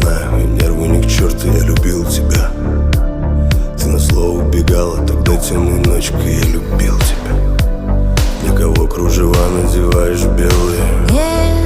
знаю, и нервы ни к черту, я любил тебя. Ты назло убегала, тогда темной ночкой я любил тебя. Для кого кружева надеваешь белые?